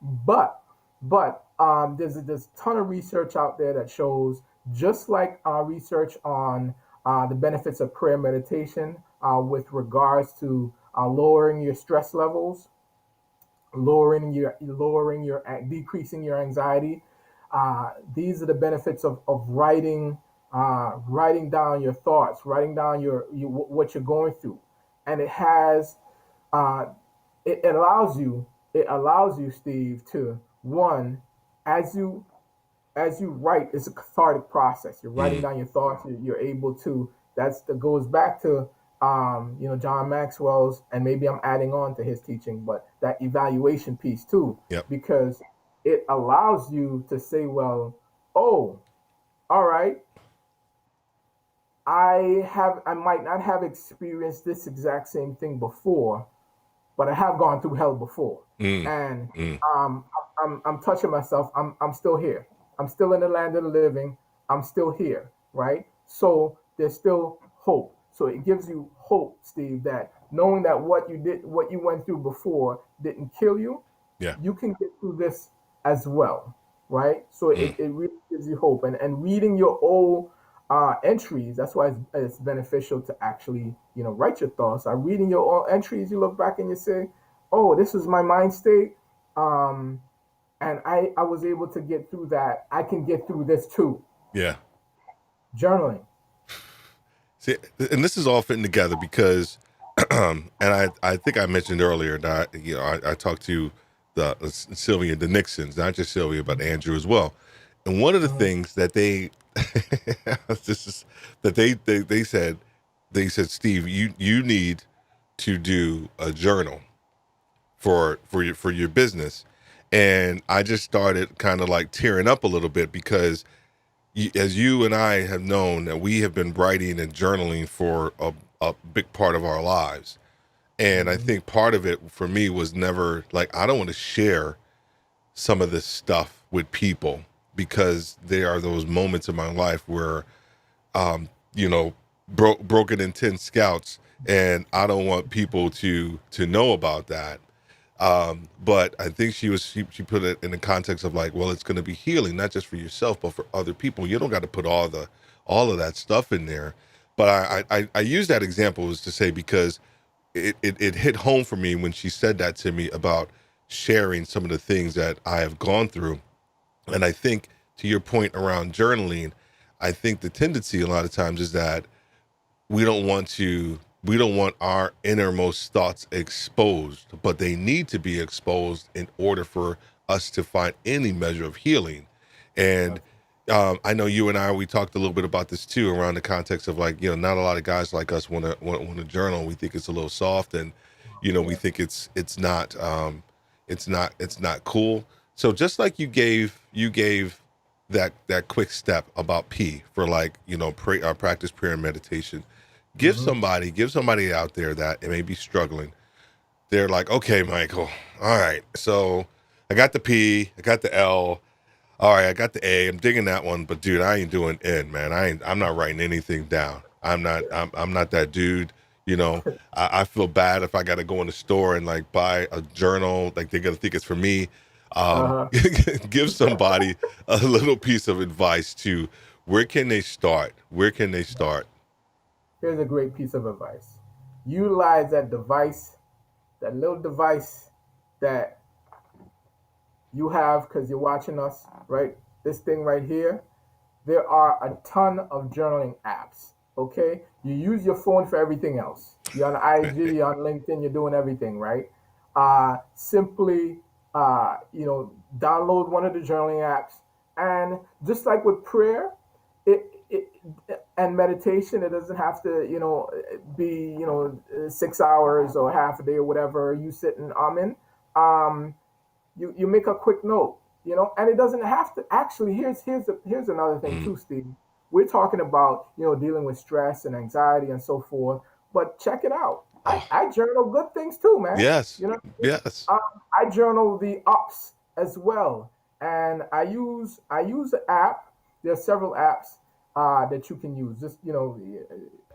But there's a ton of research out there that shows, just like research on the benefits of prayer meditation with regards to lowering your stress levels, decreasing your anxiety. These are the benefits of writing down your thoughts, writing down what you're going through, and uh, it allows you, Steve, to one, as you write, it's a cathartic process. You're writing Mm, down your thoughts. You're able to. That goes back to John Maxwell's, and maybe I'm adding on to his teaching, but that evaluation piece too, yep. because it allows you to say, well, oh, all right, I might not have experienced this exact same thing before, but I have gone through hell before, Mm, and mm, I'm touching myself. I'm still here. I'm still in the land of the living. I'm still here, right? So there's still hope. So it gives you hope, Steve, that knowing that what you went through before didn't kill you, yeah. you can get through this as well, right? So Mm, it really gives you hope. And reading your old entries, that's why it's beneficial to actually, write your thoughts. Reading your old entries, you look back and you say, oh, this was my mind state. Um, and I was able to get through that. I can get through this too. yeah. Journaling. See, and this is all fitting together because, and I think I mentioned earlier that I talked to the Sylvia, the Nixons, not just Sylvia, but Andrew as well. And one of the Mhm. things that they this is that they said, Steve, you need to do a journal for your business. And I just started kind of like tearing up a little bit because as you and I have known that we have been writing and journaling for a big part of our lives. And I Mhm. think part of it for me was never like, I don't want to share some of this stuff with people because there are those moments in my life where, um, you know, broken intent scouts, and I don't want people to know about that. But I think she put it in the context of like, well, it's going to be healing, not just for yourself, but for other people. You don't got to put all of that stuff in there. But I use that example is to say, because it hit home for me when she said that to me about sharing some of the things that I have gone through. And I think to your point around journaling, I think the tendency a lot of times is that we don't want our innermost thoughts exposed, but they need to be exposed in order for us to find any measure of healing. And I know you and we talked a little bit about this too, around the context of like, not a lot of guys like us want to journal. We think it's a little soft, and we Yeah. think it's not cool. So just like you gave that quick step about P for like, practice prayer and meditation. Mhm. Give somebody out there that may be struggling. They're like, okay, Michael, all right, so I got the P, I got the L. All right, I got the A. I'm digging that one, but dude, I ain't doing N, man. I'm not writing anything down. I'm not that dude. You know, I feel bad if I got to go in the store and like buy a journal. Like they're gonna think it's for me. Uh-huh. Give somebody a little piece of advice to where can they start? Where can they start? Here's a great piece of advice. Utilize that device, that little device that you have because you're watching us, right? This thing right here. There are a ton of journaling apps. Okay, you use your phone for everything else. You're on IG, you're on LinkedIn, you're doing everything, right? Simply, download one of the journaling apps, and just like with prayer, it and meditation, it doesn't have to, be 6 hours or half a day or whatever you sit and in. Um, you make a quick note, and it doesn't have to actually. Here's another thing Mm. too, Steve. We're talking about dealing with stress and anxiety and so forth, but check it out. I, Oh, I journal good things too, man. yes, You know, yes. um, I journal the ups as well, and I use an app. There are several apps that you can use. Just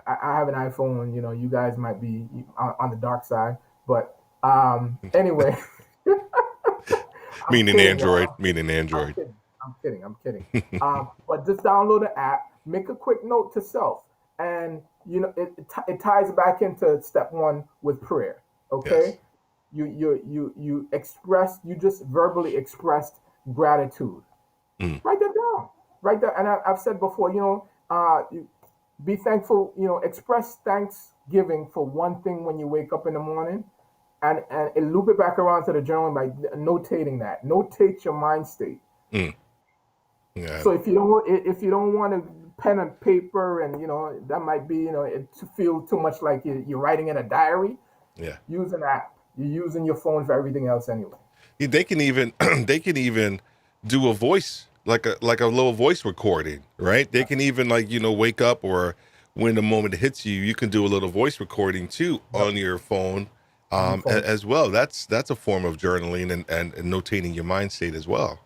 I have an iPhone. You guys might be on the dark side, but anyway. I'm Meaning kidding, y'all. Android, I'm kidding. meaning I'm Android. kidding. I'm kidding. I'm kidding. But just download the app, make a quick note to self, and it ties back into step one with prayer. Yes. Okay, you express, you just verbally expressed gratitude. Mm. Write that down. Write that, and I've said before, be thankful. Express thanksgiving for one thing when you wake up in the morning, and loop it back around to the journal by notating that. Notate your mind state. Mm. Yeah. So if you don't want to pen and paper, and that might be it to feel too much like you're writing in a diary. Yeah. Use an app. You're using your phone for everything else anyway. They can even they can even do a voice like a little voice recording, right? They can even like wake up or when the moment hits you, you can do a little voice recording too Yep. on your phone On your phone. as well. That's a form of journaling and notating your mind state as well.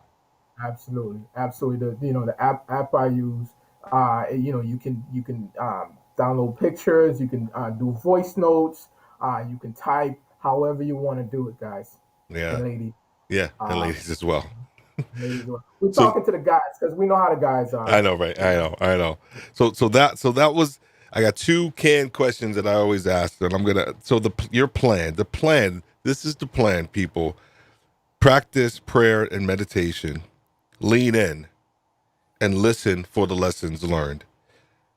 Absolutely, absolutely. The app I use, you can download pictures, you can do voice notes, you can type however you want to do it, guys Yeah, and ladies. yeah, and Um, ladies as well. ladies, we're So talking to the guys because we know how the guys I are. know, right? I know. So that was. I got two canned questions that I always ask, and I'm gonna. So your plan, the plan. This is the plan, people. Practice prayer and meditation. Lean in and listen for the lessons learned.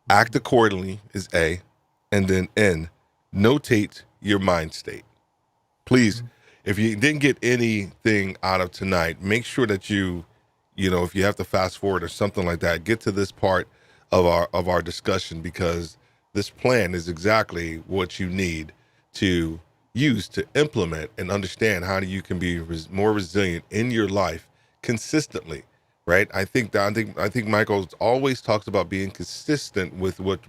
Act Mhm. accordingly is A, and then N. Notate your mind state. Please, Mhm. if you didn't get anything out of tonight, make sure that if you have to fast forward or something like that, get to this part of our discussion because this plan is exactly what you need to use to implement and understand how you can be more resilient in your life consistently, right? I think Michael always talks about being consistent with what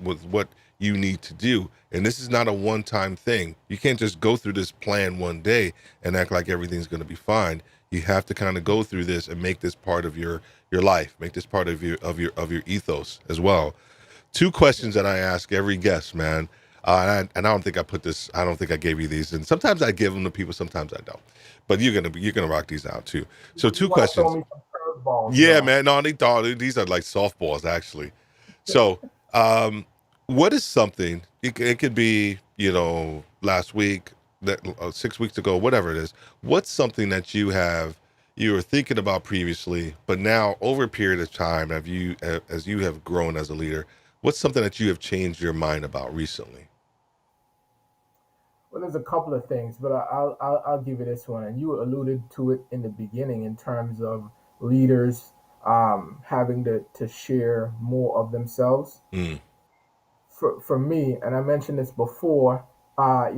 you need to do. And this is not a one-time thing. You can't just go through this plan one day and act like everything's going to be fine. You have to kind of go through this and make this part of your life, make this part of your ethos as well. Two questions that I ask every guest, man. And I don't think I put this. I don't think I gave you these. And sometimes I give them to people. Sometimes I don't. But you're gonna rock these out too. So You two want to throw questions. me some curveballs, Yeah, though. man. No, they thought these are like softballs actually. So, um, what is something? It could be last week, that 6 weeks ago, whatever it is. What's something that you were thinking about previously, but now over a period of time, as you have grown as a leader, what's something that you have changed your mind about recently? Well, there's a couple of things, but I'll give you this one. And you alluded to it in the beginning in terms of leaders having to share more of themselves. Mm, For me, and I mentioned this before, I'm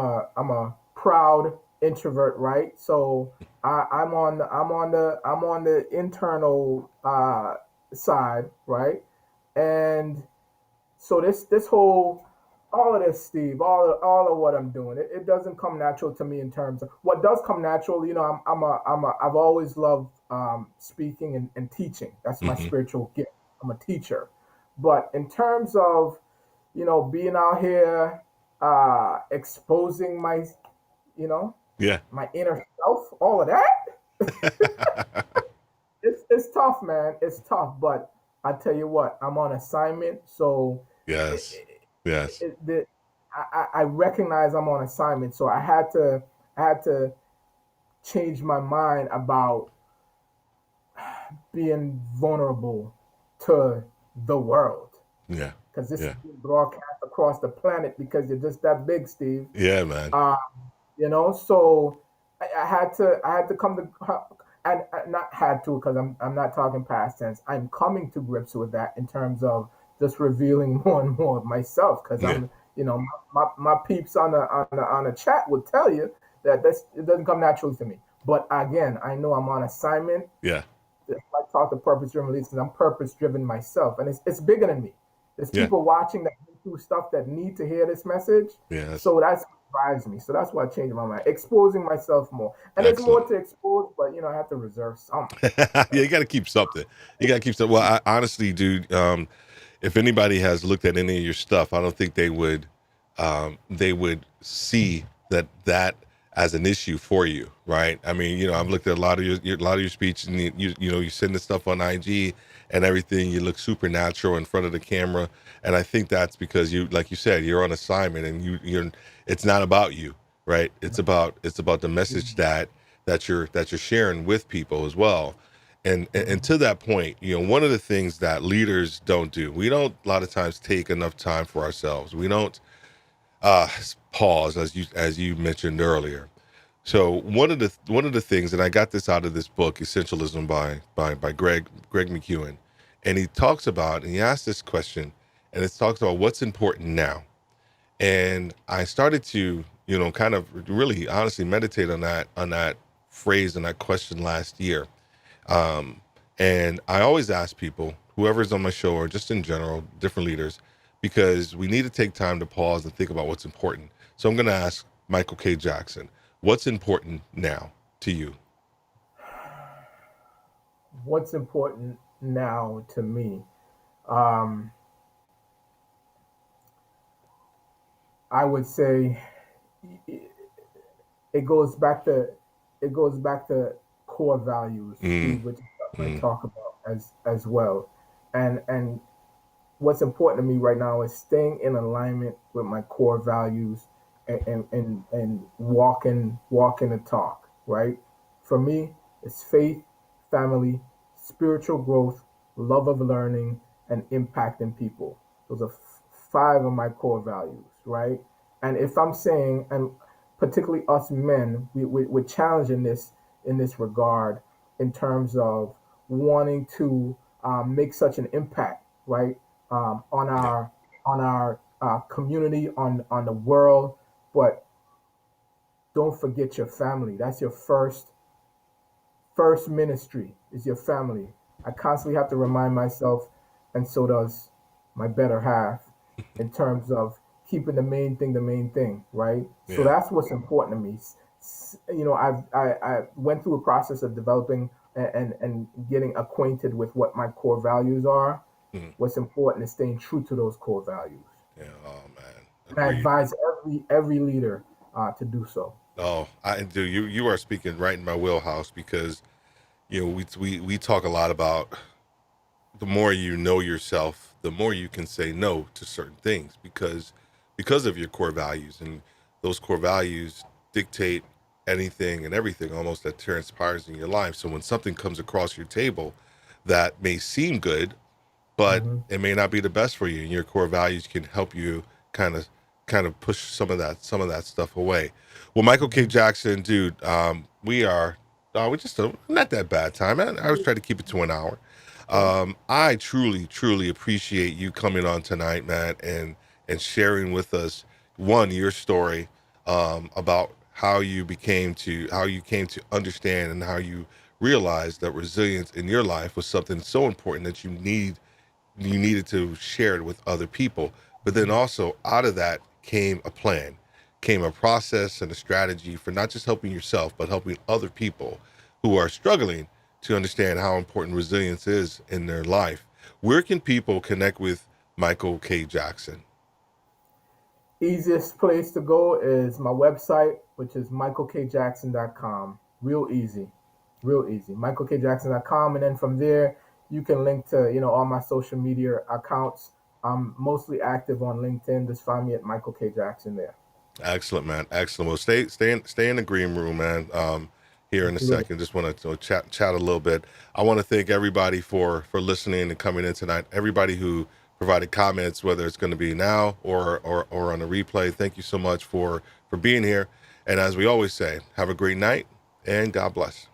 a proud introvert, right? So I'm on the internal side, right? And so this whole all of this, Steve, all of what I'm doing, it doesn't come natural to me in terms of what does come natural. I've always loved speaking and teaching. That's my Hmm. spiritual gift. I'm a teacher. But in terms of, being out here, exposing my, you know, Yeah. my inner self, all of that, it's tough, man. It's tough. But I tell you what, I'm on assignment, so it, Yes. Yes. I recognize I'm on assignment, so I had to change my mind about being vulnerable to the world, Yeah. because this is Yeah. being broadcast across the planet because you're just that big, Steve. Yeah, man. Um, so I had to come to, and not had to, because I'm not talking past tense. I'm coming to grips with that in terms of just revealing more and more of myself, because Yeah. my peeps on the chat would tell you that this it doesn't come naturally to me. But again, I know I'm on assignment. Yeah. I talk to purpose driven leaders because I'm purpose driven myself, and it's bigger than me. There's Yeah. people watching that do stuff that need to hear this message, Yes. so that's what drives me. So that's why I changed my mind, exposing myself more, and there's Excellent. more to expose, but I have to reserve some. Yeah, Right? you got to keep something. You got to keep something. Well, I honestly, dude, if anybody has looked at any of your stuff, I don't think they would see that as an issue for you, right? I mean, I've looked at a lot of a lot of your speech, and you send the stuff on IG and everything. You look supernatural in front of the camera, and I think that's because like you said, you're on assignment, and you're. It's not about you, right? It's about the message that you're sharing with people as well. And Mhm. to that point, one of the things that leaders don't do, we don't a lot of times take enough time for ourselves. We don't uh pause, as you mentioned earlier. So one of the things, and I got this out of this book, Essentialism by Greg McEwen, and he talks about, and he asks this question, and it talks about what's important now. And I started to, kind of really honestly meditate on that phrase and that question last year. Um, and I always ask people, whoever's on my show or just in general, different leaders, because we need to take time to pause and think about what's important. So I'm going to ask Michael K. Jackson, what's important now to you? What's important now to me? Um, I would say it goes back to it goes back to core values, Mm, Steve, which is something I mm, talk about as well. And what's important to me right now is staying in alignment with my core values, and walking the talk, right? For me, it's faith, family, spiritual growth, love of learning, and impacting people. Those are five of my core values, right? And if I'm saying, and particularly us men, we're challenging this in this regard, in terms of wanting to make such an impact, right? On yeah, our community, on the world. But don't forget your family. That's your first ministry, is your family. I constantly have to remind myself, and so does my better half, in terms of keeping the main thing, right? So yeah, that's what's important to me. I went through a process of developing and getting acquainted with what my core values are. mm, What's important is staying true to those core values, yeah. Oh man, and I agreed. advise every leader to do so. Oh, I do. You are speaking right in my wheelhouse, because we talk a lot about the more you know yourself, the more you can say no to certain things, because of your core values, and those core values dictate anything and everything almost that transpires in your life. So when something comes across your table that may seem good, but Hmm. it may not be the best for you, and your core values can help you kind of push some of that stuff away. Well, Michael K. Hmm. Jackson, dude, we just not that bad time. I was trying to keep it to an hour. Okay. I truly, truly appreciate you coming on tonight, Matt, and sharing with us, one, your story, about how you came to understand, and how you realized that resilience in your life was something so important that you needed to share it with other people. But then also, out of that came a plan, came a process and a strategy for not just helping yourself, but helping other people who are struggling to understand how important resilience is in their life. Where can people connect with Michael K. Jackson? Easiest place to go is my website, which is michaelkjackson.com. Real easy, real easy. michaelkjackson.com, and then from there you can link to all my social media accounts. I'm mostly active on LinkedIn. Just find me at Michael K. Jackson there. Excellent, man. Excellent. Well, stay in the green room, man. Here in a Absolutely. second, just want to chat a little bit. I want to thank everybody for listening and coming in tonight. Everybody who provided comments, whether it's going to be now or on a replay. Thank you so much for being here. And as we always say, have a great night and God bless.